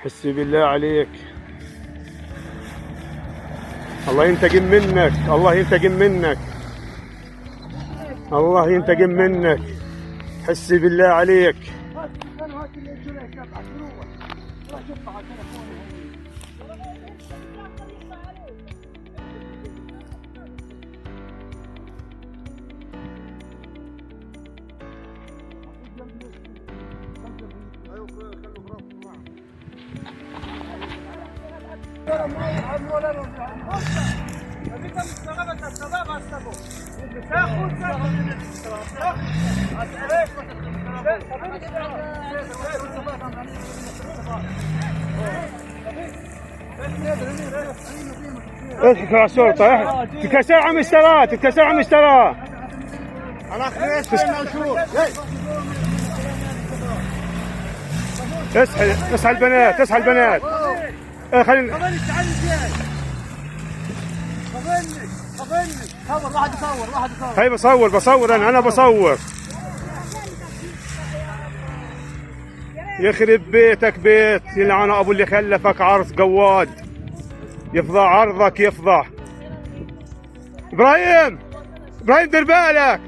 حسبي بالله عليك. الله ينتقم منك، الله ينتقم منك، الله ينتقم منك. حسبي بالله عليك. اضحك على الشرطة، تكسر عم اشتراه، تكسر عم اشتراه. اصحى البنات، اصحى البنات. خلينا هاي بصور انا بصور. يخرب بيتك بيت يلعن ابو اللي خلفك عرس قواد. يفضح عرضك يفضح. ابراهيم دير بالك.